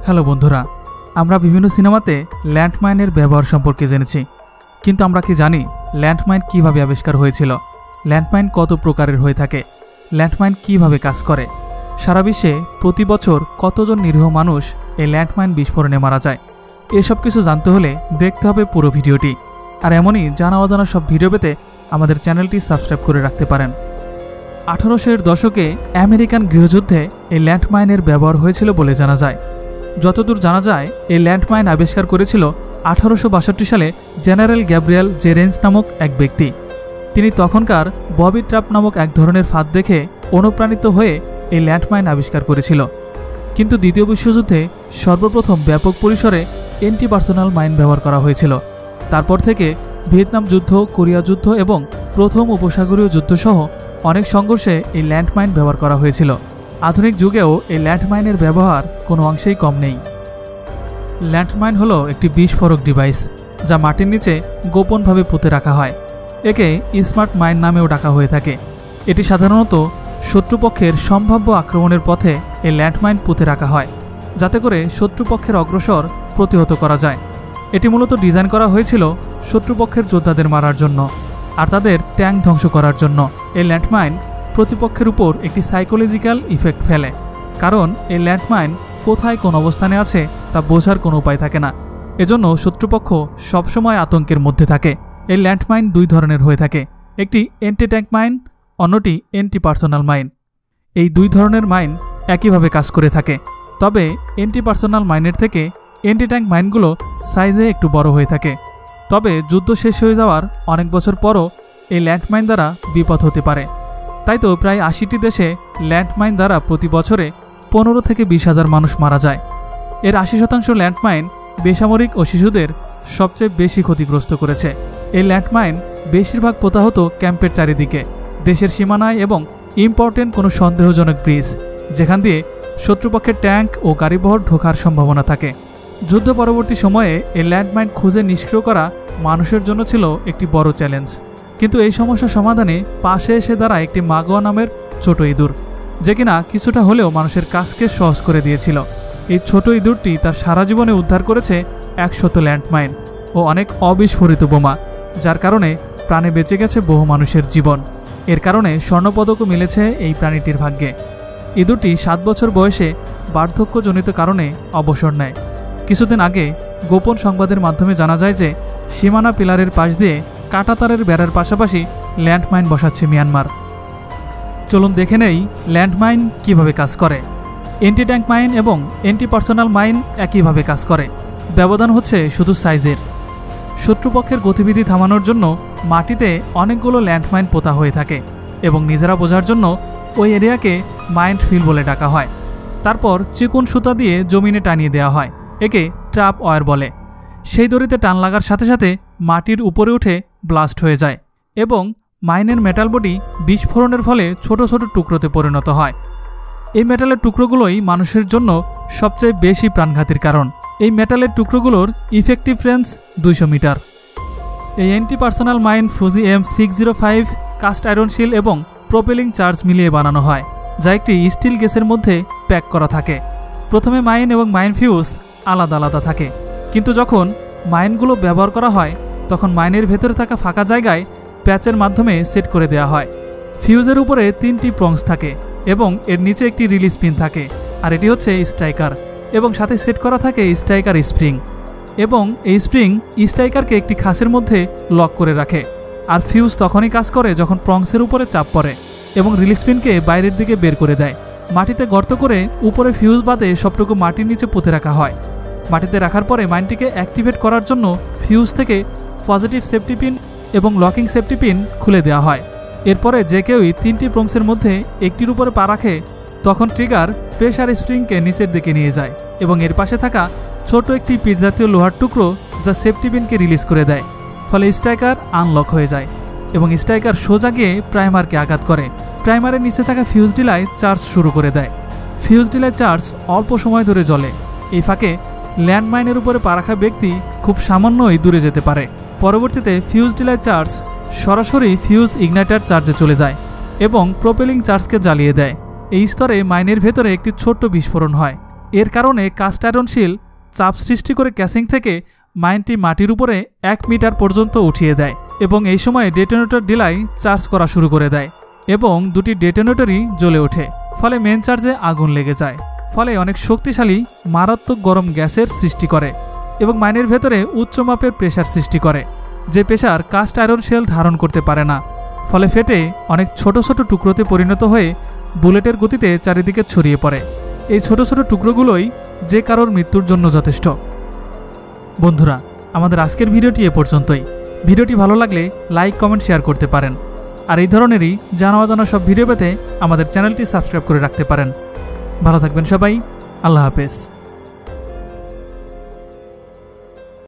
Hello বন্ধুরা, আমরা বিভিন্ন সিনেমাতে ল্যান্ডমাইনের ব্যবহার সম্পর্কে জেনেছি, কিন্তু আমরা কি জানি ল্যান্ডমাইন কিভাবে আবিষ্কার হয়েছিল? ল্যান্ডমাইন কত প্রকারের হয়ে থাকে? ল্যান্ডমাইন কিভাবে কাজ করে? সারা বিশ্বে প্রতি বছর কতজন নিরীহ মানুষ এই ল্যান্ডমাইন বিস্ফোরণে মারা যায়? এসব কিছু জানতে হলে দেখতে হবে পুরো ভিডিওটি। আর এমনই জানা অজানা সব ভিডিও পেতে আমাদের চ্যানেলটি সাবস্ক্রাইব করে রাখতে পারেন। 1800-এর দশকে আমেরিকান গৃহযুদ্ধে এই ল্যান্ডমাইনের ব্যবহার হয়েছিল বলে জানা যায়। যতদূর জানা যায় এই ল্যান্ডমাইন আবিষ্কার করেছিল 1862 সালে জেনারেল গ্যাব্রিয়েল জেরেন্স নামক এক ব্যক্তি। তিনি তখনকার ববি ট্র্যাপ নামক এক ধরনের ফাঁদ দেখে অনুপ্রাণিত হয়ে এই ল্যান্ডমাইন আবিষ্কার করেছিল। কিন্তু দ্বিতীয় বিশ্বযুদ্ধে সর্বপ্রথম ব্যাপক পরিসরে অ্যান্টি পার্সোনাল মাইন ব্যবহার করা হয়েছিল। তারপর থেকে ভিয়েতনাম যুদ্ধ, কোরিয়া যুদ্ধ এবং প্রথম উপসাগরীয় যুদ্ধসহ অনেক সংঘর্ষে এই ল্যান্ডমাইন ব্যবহার করা হয়েছিল। আধুনিক যুগেও এই ল্যান্ডমাইনের ব্যবহার কোনো অংশেই কম নেই। ল্যান্ডমাইন হলো একটি বিস্ফোরক ডিভাইস যা মাটির নিচে গোপনভাবে পুঁতে রাখা হয়। একে স্মার্ট মাইন নামেও ডাকা হয়ে থাকে। এটি সাধারণত শত্রুপক্ষের সম্ভাব্য আক্রমণের পথে এই ল্যান্ডমাইন পুঁতে রাখা হয়, যাতে করে শত্রুপক্ষের অগ্রসর প্রতিহত করা যায়। এটি মূলত ডিজাইন করা হয়েছিল শত্রুপক্ষের যোদ্ধাদের মারার জন্য আর তাদের ট্যাঙ্ক ধ্বংস করার জন্য। এই ল্যান্ডমাইন প্রতিপক্ষের উপর একটি সাইকোলজিক্যাল ইফেক্ট ফেলে, কারণ এই ল্যান্ডমাইন কোথায় কোন অবস্থানে আছে তা বোঝার কোনো উপায় থাকে না। এজন্য শত্রুপক্ষ সবসময় আতঙ্কের মধ্যে থাকে। এই ল্যান্ডমাইন দুই ধরনের হয়ে থাকে, একটি অ্যান্টি ট্যাঙ্ক মাইন, অন্যটি অ্যান্টি পার্সোনাল মাইন। এই দুই ধরনের মাইন একইভাবে কাজ করে থাকে, তবে অ্যান্টি পার্সোনাল মাইনের থেকে অ্যান্টি ট্যাঙ্ক মাইনগুলো সাইজে একটু বড় হয়ে থাকে। তবে যুদ্ধ শেষ হয়ে যাওয়ার অনেক বছর পরও এই ল্যান্ডমাইন দ্বারা বিপদ হতে পারে। তাই তো প্রায় 80টি দেশে ল্যান্ডমাইন দ্বারা প্রতি বছরে 15 থেকে 20,000 মানুষ মারা যায়। এর 80% ল্যান্ডমাইন বেসামরিক ও শিশুদের সবচেয়ে বেশি ক্ষতিগ্রস্ত করেছে। এই ল্যান্ডমাইন বেশিরভাগ পোতা হতো ক্যাম্পের চারিদিকে, দেশের সীমানায় এবং ইম্পর্টেন্ট কোনো সন্দেহজনক ব্রিজ, যেখান দিয়ে শত্রুপক্ষের ট্যাঙ্ক ও গাড়িবহর ঢোকার সম্ভাবনা থাকে। যুদ্ধ পরবর্তী সময়ে এই ল্যান্ডমাইন খুঁজে নিষ্ক্রিয় করা মানুষের জন্য ছিল একটি বড় চ্যালেঞ্জ। কিন্তু এই সমস্যা সমাধানে পাশে এসে দাঁড়ায় একটি মাগোয়া নামের ছোট ইঁদুর, যে কিনা কিছুটা হলেও মানুষের কাজকে সহজ করে দিয়েছিল। এই ছোট ইঁদুরটি তার সারা জীবনে উদ্ধার করেছে 100 ল্যান্ডমাইন ও অনেক অবিস্ফোরিত বোমা, যার কারণে প্রাণে বেঁচে গেছে বহু মানুষের জীবন। এর কারণে স্বর্ণপদকও মিলেছে এই প্রাণীটির ভাগ্যে। ইঁদুরটি 7 বছর বয়সে বার্ধক্যজনিত কারণে অবসর নেয়। কিছুদিন আগে গোপন সংবাদের মাধ্যমে জানা যায় যে সীমানা পিলারের পাশ দিয়ে কাঁটাতারের বেড়ার পাশাপাশি ল্যান্ডমাইন বসাচ্ছে মিয়ানমার। চলুন দেখে নেই ল্যান্ডমাইন কিভাবে কাজ করে। অ্যান্টি ট্যাঙ্ক মাইন এবং অ্যান্টি পার্সোনাল মাইন একইভাবে কাজ করে, ব্যবধান হচ্ছে শুধু সাইজের। শত্রুপক্ষের গতিবিধি থামানোর জন্য মাটিতে অনেকগুলো ল্যান্ডমাইন পোতা হয়ে থাকে এবং নিজেরা বোঝার জন্য ওই এরিয়াকে মাইন্ড ফিল বলে ডাকা হয়। তারপর চিকন সুতা দিয়ে জমিনে টানিয়ে দেওয়া হয়, একে ট্র্যাপ ওয়্যার বলে। সেই দড়িতে টান লাগার সাথে সাথে মাটির উপরে উঠে ব্লাস্ট হয়ে যায় এবং মাইনের মেটাল বডি বিস্ফোরণের ফলে ছোট ছোট টুকরোতে পরিণত হয়। এই মেটালের টুকরোগুলোই মানুষের জন্য সবচেয়ে বেশি প্রাণঘাতীর কারণ। এই মেটালের টুকরোগুলোর ইফেক্টিভ রেঞ্জ 200 মিটার। এই anti personal mine Fuji M605 cast iron শিল এবং প্রোপেলিং চার্জ মিলিয়ে বানানো হয়, যা একটি স্টিল গ্যাসের মধ্যে প্যাক করা থাকে। প্রথমে মাইন এবং মাইন ফিউজ আলাদা আলাদা থাকে, কিন্তু যখন মাইনগুলো ব্যবহার করা হয় তখন মাইনের ভেতরে থাকা ফাঁকা জায়গায় প্যাচের মাধ্যমে সেট করে দেওয়া হয়। ফিউজের উপরে 3টি প্রংস থাকে এবং এর নিচে একটি রিলিজ পিন থাকে, আর এটি হচ্ছে স্ট্রাইকার, এবং সাথে সেট করা থাকে স্ট্রাইকার স্প্রিং, এবং এই স্প্রিং স্ট্রাইকারকে একটি খাসের মধ্যে লক করে রাখে। আর ফিউজ তখনই কাজ করে যখন প্রংসের উপরে চাপ পড়ে এবং রিলিজ পিনকে বাইরের দিকে বের করে দেয়। মাটিতে গর্ত করে উপরে ফিউজ বাদে সবটুকু মাটির নিচে পুঁতে রাখা হয়। মাটিতে রাখার পরে মাইনটিকে অ্যাক্টিভেট করার জন্য ফিউজ থেকে পজিটিভ সেফটি পিন এবং লকিং সেফটি পিন খুলে দেওয়া হয়। এরপরে যে কেউই 3টি প্রংসের মধ্যে একটির উপরে পা রাখে তখন ট্রিগার প্রেসার স্প্রিংকে নিচের দিকে নিয়ে যায় এবং এর পাশে থাকা ছোট একটি পিট জাতীয় লোহার টুকরো যা সেফটি পিনকে রিলিজ করে দেয়। ফলে স্ট্রাইকার আনলক হয়ে যায় এবং স্ট্রাইকার সোজা গিয়ে প্রাইমারকে আঘাত করে। প্রাইমারের নিচে থাকা ফিউজ ডিলায় চার্জ শুরু করে দেয়। ফিউজ ডিলায় চার্জ অল্প সময় ধরে জ্বলে। এই ফাঁকে ল্যান্ডমাইনের উপরে পা রাখা ব্যক্তি খুব সামান্যই দূরে যেতে পারে। পরবর্তীতে ফিউজ ডিলায় চার্জ সরাসরি ফিউজ ইগনাইটার চার্জে চলে যায় এবং প্রোপেলিং চার্জকে জ্বালিয়ে দেয়। এই স্তরে মাইনের ভেতরে একটি ছোট্ট বিস্ফোরণ হয়। এর কারণে কাস্ট আয়রন শিল চাপ সৃষ্টি করে ক্যাসিং থেকে মাইনটি মাটির উপরে 1 মিটার পর্যন্ত উঠিয়ে দেয় এবং এই সময় ডেটোনেটর ডিলাই চার্জ করা শুরু করে দেয় এবং দুটি ডেটোনেটরই জ্বলে ওঠে। ফলে মেন চার্জে আগুন লেগে যায়, ফলে অনেক শক্তিশালী মারাত্মক গরম গ্যাসের সৃষ্টি করে এবং মাইনের ভেতরে উচ্চ মাপের প্রেসার সৃষ্টি করে, যে প্রেসার কাস্ট আয়রন শেল ধারণ করতে পারে না। ফলে ফেটে অনেক ছোট ছোট টুকরোতে পরিণত হয়ে বুলেটের গতিতে চারিদিকে ছড়িয়ে পড়ে। এই ছোট ছোট টুকরোগুলোই যে কারোর মৃত্যুর জন্য যথেষ্ট। বন্ধুরা, আমাদের আজকের ভিডিওটি এ পর্যন্তই। ভিডিওটি ভালো লাগলে লাইক, কমেন্ট, শেয়ার করতে পারেন। আর এই ধরনেরই জানা অজানা সব ভিডিও পেতে আমাদের চ্যানেলটি সাবস্ক্রাইব করে রাখতে পারেন। ভালো থাকবেন সবাই। আল্লাহ হাফেজ।